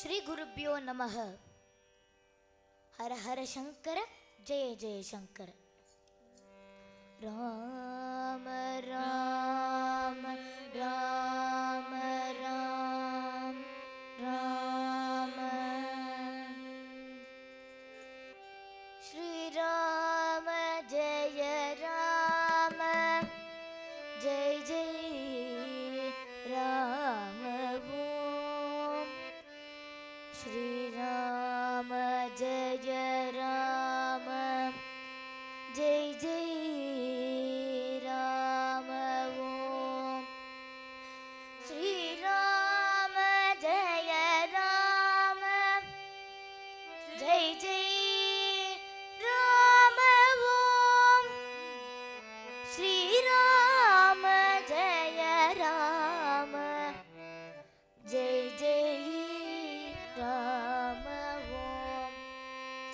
श्री गुरुभ्यो नमः। हर हर शंकर जय जय शंकर। राम राम राम राम राम श्री राम जय राम जय जय राम ओम श्री राम जय राम जय जय राम ओम श्री राम जय राम जय जय राम ओम श्री राम जय राम जय जय राम ओम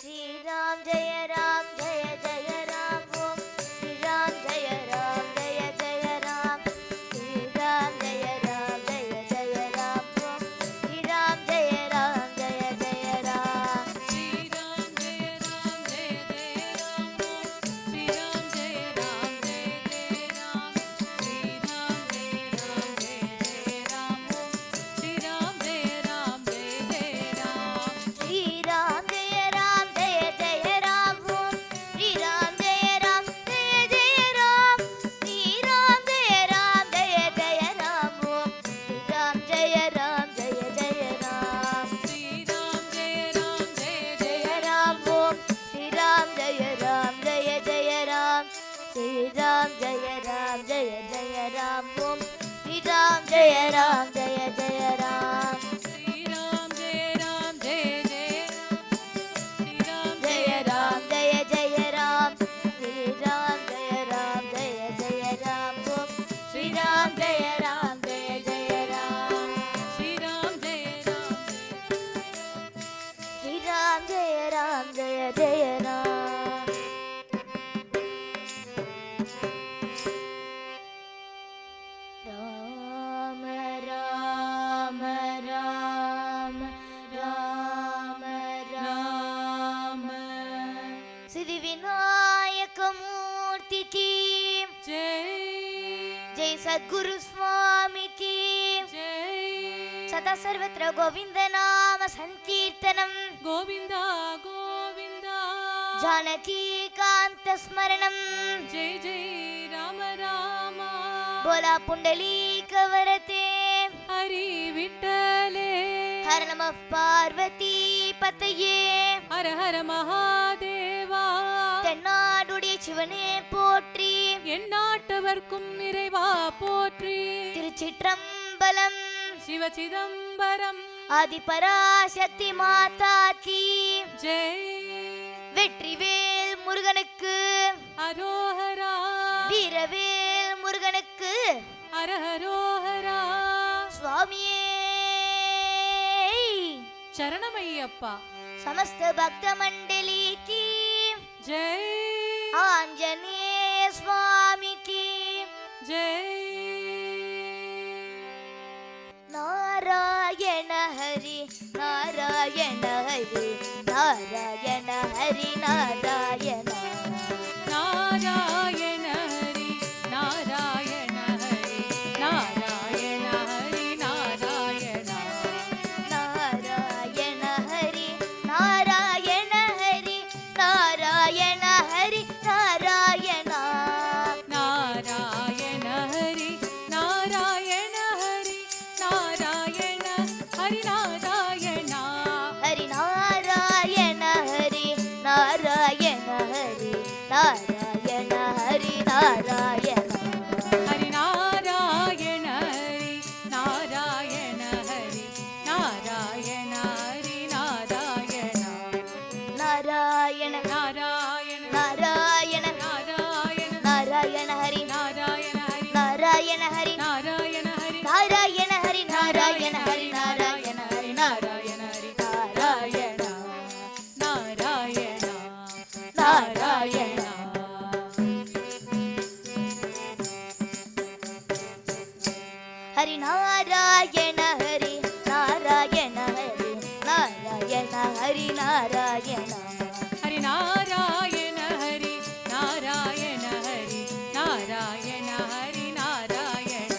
श्री राम जय राम जय जय राम ओम श्री राम जय राम जय जय राम श्री राम जय राम जय जय राम ओम श्री राम जय राम जय जय राम श्री राम जय राम जय जय राम श्री राम जय राम जय जय राम श्री राम जय राम जय जय राम श्री राम जय राम जय जय राम श्री राम जय राम जय जय राम ओम श्री राम जय राम जय जय राम श्री राम जय राम जय जय राम ओम श्री राम जय राम जय जय राम श्री राम जय राम जय जय जय राम ओम श्री राम जय राम जय जय राम श्री राम जय राम जय जय राम ओम श्री राम जय राम जय जय राम श्री राम जय राम जय जय श्री राम जय राम जय जय राम श्री राम जय राम जय जय राम ओम श्री राम जय राम जय जय राम श्री राम जय राम श्री राम जय राम जय जय राम राम राम राम राम राम सिद्धि विनायक मूर्ति की जय जय सद्गुरु स्वामी की जय सदा सर्वत्र गोविंद नाम संकीर्तनम गोविंदा गोविंदा जानकी कांत स्मरणम जय जय राम राम बोला पुंडलीक वरते हरि विठ्ठले हर नमः पार्वती पतये हर हर महादेवा தென்னாடுடைய சிவனே போற்றி எந்நாட்டவர்க்கும் இறைவா போற்றி திருச்சிற்றம்பலம் சிவ சிதம்பரம் ஆதிபராசக்தி மாதா கி ஜெய் வெற்றிவேல் முருகனுக்கு அரோஹரா வீரவேல் முருகனுக்கு அரஹரோஹரா சுவாமியே சரணமையப்பா समस्त भक्त मंडली की जय आंजनेय स्वामी की जय नारायण हरि नारायण हरि नारायण हरि नारायण नारायण हरि नारायण हरि नारायण हरि नारायण नारायण हरि नारायण हरि नारायण हरि नारायण नारायण हरि नारायण हरि नारायण हरि नारायण हरि नारायण हरि नारायण हरि नारायण हरि नारायण हरि नारायण हरि नारायण हरि नारायण हरि नारायण नारायण नारायण नारायण नारायण नारायण हरि नारायण हरि नारायण हरि नारायण हरि नारायण हरि नारायण हरि नारायण हरि नारायण हरि नारायण नारायण नारायण हरि नारायण हरि नारायण हरि நாராயண ஹரி நாராயண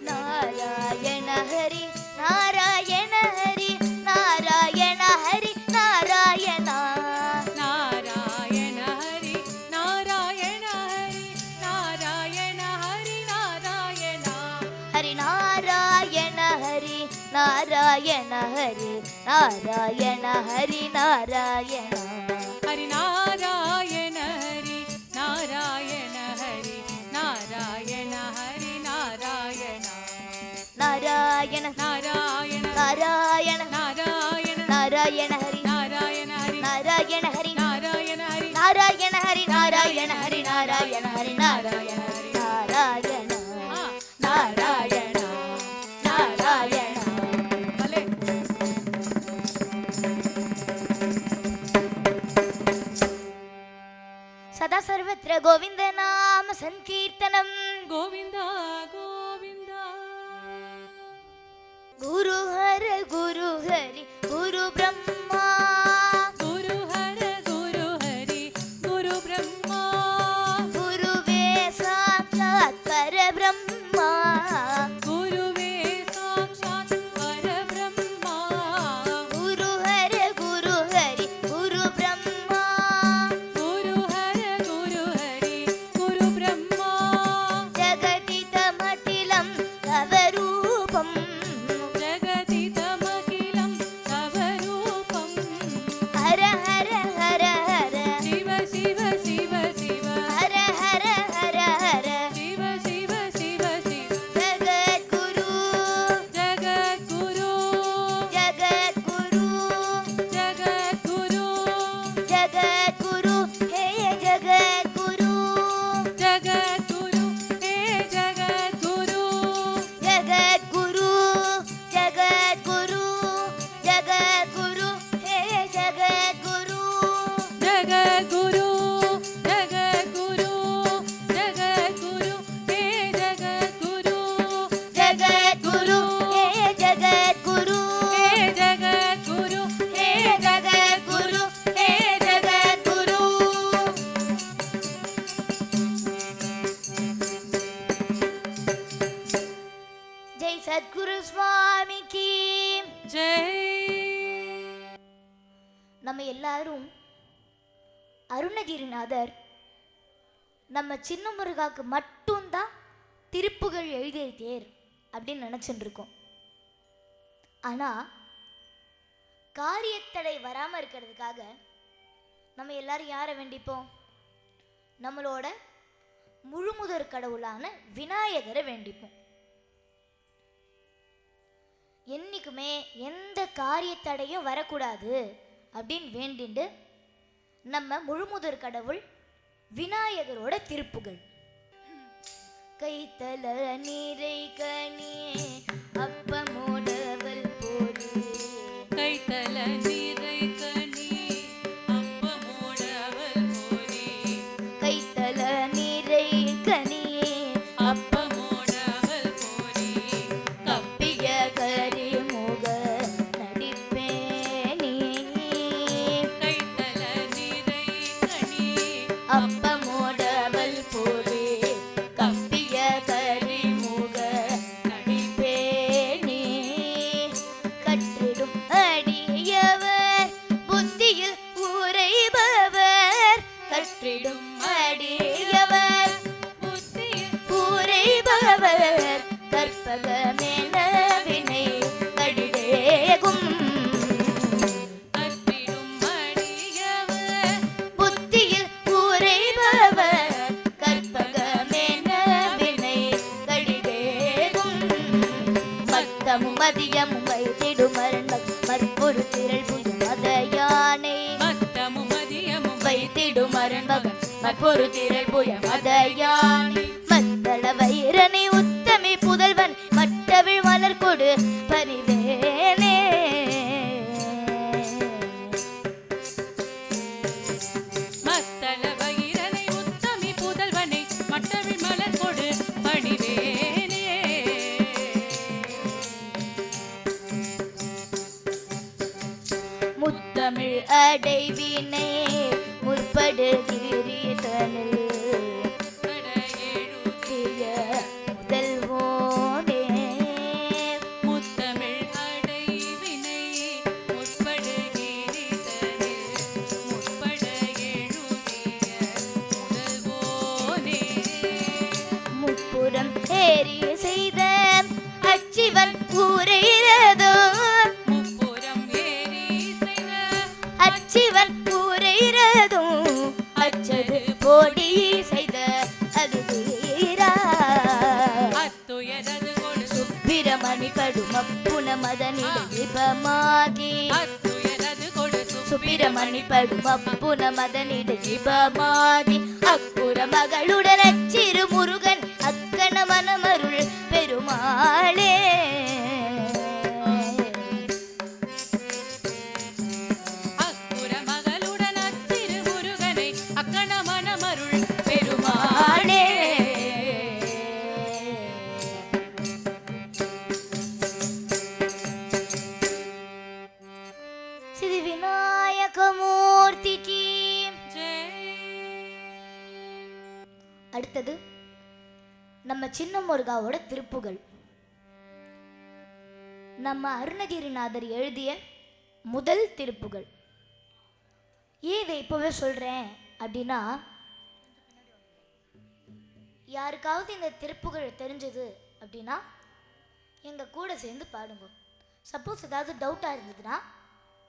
நாராயண ஹரி நாராயண ஹரி நாராயண ஹரி நாராயண நாராயண ஹரி நாராயண ஹரி நாராயண ஹரி நாராயண ஹரி நாராயண ஹரி நாராயண ஹரி நாராயண ஹரி நாராயண ஹரி நாராயண ஹரி நாராயண ஹரி நாராயண ஹரி நாராயண நாராயண நாராயண நாராயண நாராயண நாராயண ஹரி நாராயண ஹரி நாராயண ஹரி நாராயண ஹரி நாராயண ஹரி நாராயண ஹரி நாராயண ஹரி நாராயண ஹரி நாராயண நாராயண நாராயண பலே சதா சர்வத்ர கோவிந்த நாம சங்கீர்த்தனம் கோவிந்தா கோவிந்தா குரு ஹர குரு ஹரி குரு பிரம்மா குரு ஹர குரு ஹரி குரு பிரம்மா குருவே சாட்சாத் பரபிரம்மா குருவே சாட்சாத் பரபிரம்மா குரு ஹர குரு ஹரி குரு பிரம்மா குரு ஹர குரு ஹரி குரு பிரம்மா ஜகதிதமகிலம் தவரூபம் ஜகதிதமகிலம் தவரூபம் ஹர ஹர ஹர ஹர சிவ சிவ சிவ சிவ ஹர ஹர ஹர ஹர சிவ சிவ சிவ சிவ ஜகத்குரு ஜகத்குரு ஜகத்குரு ஜகத்குரு ஜகத்குரு ஹே ஜகத்குரு ஜகத்குரு ஹே ஜகத்குரு ஜகத்குரு ஜகத்குரு ஜகத்குரு ஹே ஜகத்குரு ஜகத்குரு ஜகத்குரு ஜகத்குரு ஹே ஜகத்குரு ஜகத்குரு ஹே ஜகத்குரு ஹே ஜகத்குரு ஹே ஜகத்குரு ஹே ஜகத்குரு ஜெய் சத்குரு சுவாமி கி ஜெய் நம்ம எல்லாரும் அருணகிரிநாதர் நம்ம சின்ன முருகாக்கு மட்டும்தான் திருப்புகழ் எழுதியிருக்கார் அப்படின்னு நினச்சிட்டு இருக்கோம். ஆனால் காரியத்தடை வராமல் இருக்கிறதுக்காக நம்ம எல்லாரும் யாரை வேண்டிப்போம்? நம்மளோட முழுமுதற் கடவுளான விநாயகரை வேண்டிப்போம். என்றைக்குமே எந்த காரியத்தடையும் வரக்கூடாது அப்படின்னு வேண்டிண்டு நம்ம முழுமுதற் கடவுள் விநாயகரோட திருப்புகழ். கைத்தல நீரை கனி அப்பமோடவல் போது கைத்தல நீரை கனி அப்பமோடவல் போரி கைத்தல நீரை கனி அப்பமோடவல் போரி கப்பிய கரிமுக நடிப்பேனி கைத்தல நீரை கனி அப்பமோடவல் போது கப்பிய கரிமுக நடிப்பேனி கற்றிடும் அடியவர் புத்தியில் உரைபவர் கற்றிடும் அடியவர் புத்தியில் உரைபவர் கற்பகமென வினை கடிதேகும் கற்றிடும் அடியவர் புத்தியில் உரைபவர் கற்பகமென வினை கடிதேகும் மத்தமும் மதியமும் வைத்திடுமரண் மற்பொரு திரள் புயும் மதயானை மத்தமும் மதியமும் வைத்திடுமரண் மகன் மற்பொரு திரள் புய மதயானை மத்தள வைரனை உத்தமி புதல்வன் மட்டவிழ் மலர் கொடு பரிவேனே மத்தள வயிரனை உத்தமி புதல்வனை மட்டவிழ் மலர் கொடு பணிவேனே முத்தமிழ் அடைவினை முற்படுகிறீதனில் அடையே ஏறி செய்த அச்சிவன் ஊரையிறதோ முப்புறம் ஏறி செய்த அச்சிவன் ஊரையிறதும் அச்சது போடி செய்த அது தீரா அத்துயரது கொடு சுப்பிரமணி கடும் அப்புன மதனிட ஜிபமாகி அத்துயரது கொடு சுப்பிரமணி படும் அப்புன மதனிட ஜிபமாகி அக்குற மகளுடன் அச்சிறு முருகன் அக்கண மனமருள் பெருமாளே அக்குற மகளுடன் அச்சிறு முருகனை அக்கண மனமருள் பெருமாளே. சிதி விநாயகமூர்த்திக்கு அடுத்தது நம்ம சின்ன முருகாவோட திருப்புகள். நம்ம அருணகிரிநாதர் எழுதிய முதல் திருப்புகள். ஏன் இதை இப்போவே சொல்கிறேன் அப்படின்னா, யாருக்காவது இந்த திருப்புகள் தெரிஞ்சது அப்படின்னா எங்கள் கூட சேர்ந்து பாடுங்க. சப்போஸ் ஏதாவது டவுட்டாக இருந்ததுன்னா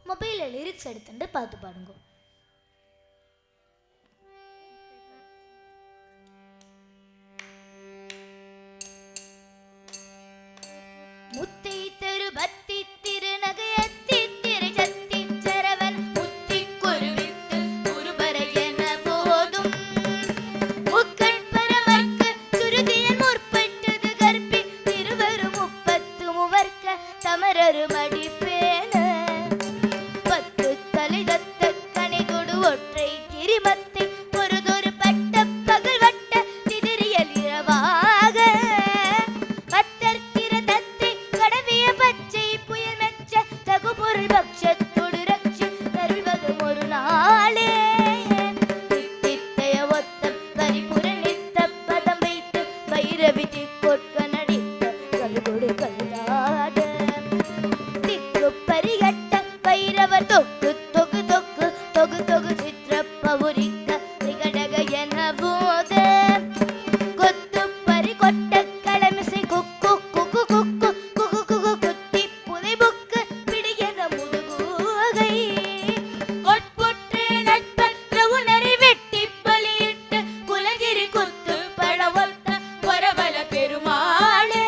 மொபைலில் லிரிக்ஸ் எடுத்துட்டு பார்த்து பாடுங்க. முத்தை தெரு பத்தி திருநகையத்தி திரு சத்தி சரவன் முத்தி குருவித்து குருபர என போதும் முக்கண் பரமர்க்க சுருதியன் முற்பட்டது கற்பி திருவரு முப்பத்து முவர்க்க தமரரு மடிப்பேன பத்து தலை தத்த கணிதொடு ஒற்றை திரிமத்தை பொறுதொரு பட்ட பகல் வட்ட திதிரியல் இரவாக பத்தற்கிற தத்தை கடவிய பச்சை புயல் மெச்ச தகு பொருள் பக்ஷத்தொடு ரட்சி தருள்வது ஒரு நாளே தித்தைய ஒத்தம் பரிபுர நித்த பதம் வைத்து பைரவி திக்கொட்க நடித்த கழுகொடு கழுதாட திக்கு பரிகட்ட பைரவர் தொக்கு தொகு தொக்கு தொகு தொகு சித்திரப்பவுரிக்க திரிகடக என போத கொத்து பறி கொட்ட கடமிசை குக்கு குக்கு குக்கு குக்கு குக்கு குத்தி புதை புக்கு பிடியன முதுகூகை கொட்புற்றே நட்ப ரவுணரை வெட்டி பலியிட்டு குலகிரி குத்து பழவத்த பரவல பெருமாளே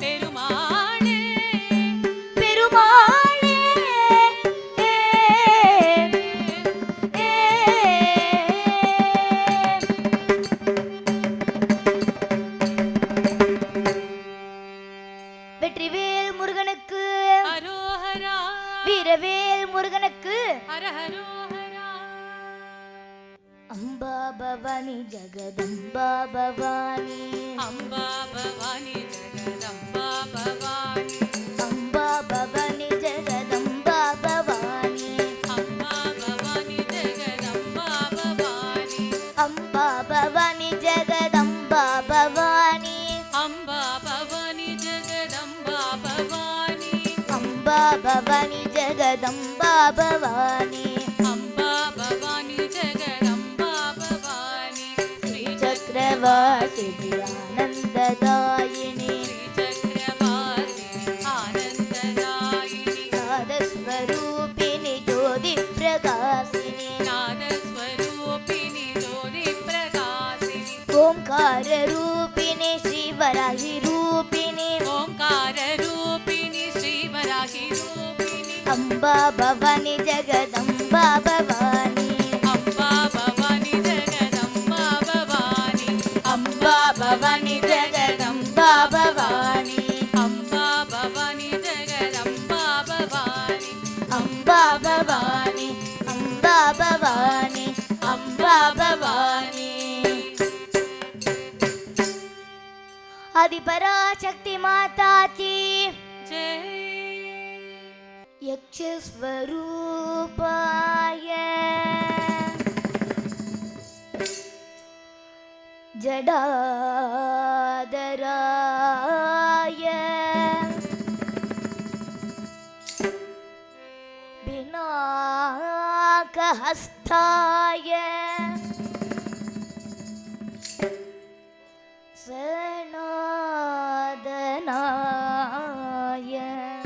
பெருமாளே பெருமாளே வெற்றிவேல் முருகனுக்கு ஹரோஹரா வீரவேல் முருகனுக்கு ஹரஹரோஹரா. அம்பா பவானி ஜகதம்பா பவானி அம்பா பவானி ஜெகதம்பா பவானி அம்பா பவானி ஜகதம்பா பவானி அம்பா பவானி ஜெகதம்பா பவானி அம்பா பவானி ஜகதம்பா பவானி அம்பா பவானி ஜெகதம்பா பவானி அம்பா பவானி ஜகதம்பா பவானி அம்பா பவானி ஜெகதம்பா பவானி. ஸ்ரீ சக்கரவாசினி ஆனந்ததாயினி ஸ்ரீ சக்கரவாசினி ஆனந்ததாயினி நாதஸ்வரூபிணி ஜோதி பிரகாசினி நாதஸ்வரூபிணி ஜோதி பிரகாசினி ஓம்கார ரூபிணி ஸ்ரீவராகி ரூபிணி ஓங்கார ரூபிணி ஸ்ரீவராகி ரூபிணி அம்பா பவானி ஜகதம்பா பவானி அம்பா பவானி ஜெகதம்பா பவானி அம்பா பவானி ஜகதம்பா பவானி அம்பா பவானி ஜெகதம்பா பவானி அம்பா பவானி அம்பா பவானி அம்பா பவானி. ஆதிபராசக்தி மாதா கி ஜெய். यक्षस्वरूपाय जडाधराय पिनाकहस्ताय शरणो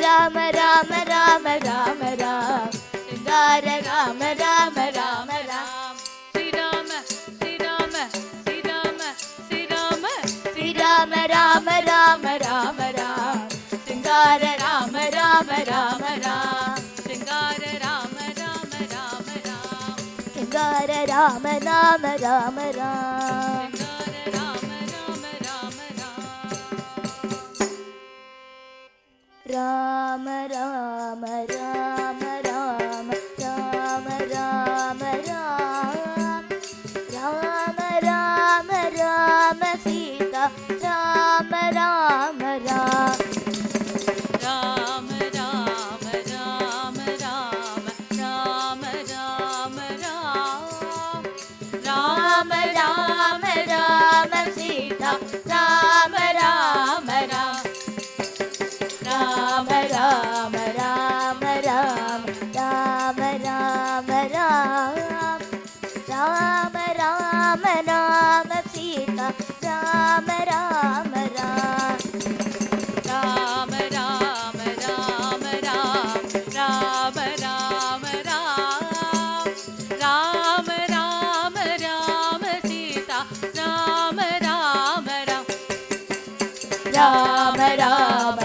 ஸ்ரீராம ராம ராம ராம ராம் சிங்கார ராம ராம ராம ராம் ஸ்ரீராம ஸ்ரீராம ஸ்ரீராம ஸ்ரீராம ஸ்ரீராம ராம ராம ராம ராம் சிங்கார ராம ராம ராம ராம் சிங்கார ராம ராம ராம ராம் சிங்கார ராம ராம ராம ராம் சிங்கார ராம ராம ராம ராம் ராம ராம ராம ராம ராம ராம ராம் ராம ராம ராம சீதா ராம ராம ராம் ராம ராம ராம ராம ராம ராம ராம் ராம ராம ராம சீதா ராம ராம ராம் ராம ராம ராம ராம ராம ராம ராம் ராம ராம ராம சீதா ராம ராம ராம் ராம ராம ராம ராம் ராம ராம ராம் ராம ராம ராம சீதா ராம ராம ராம் ராம ராம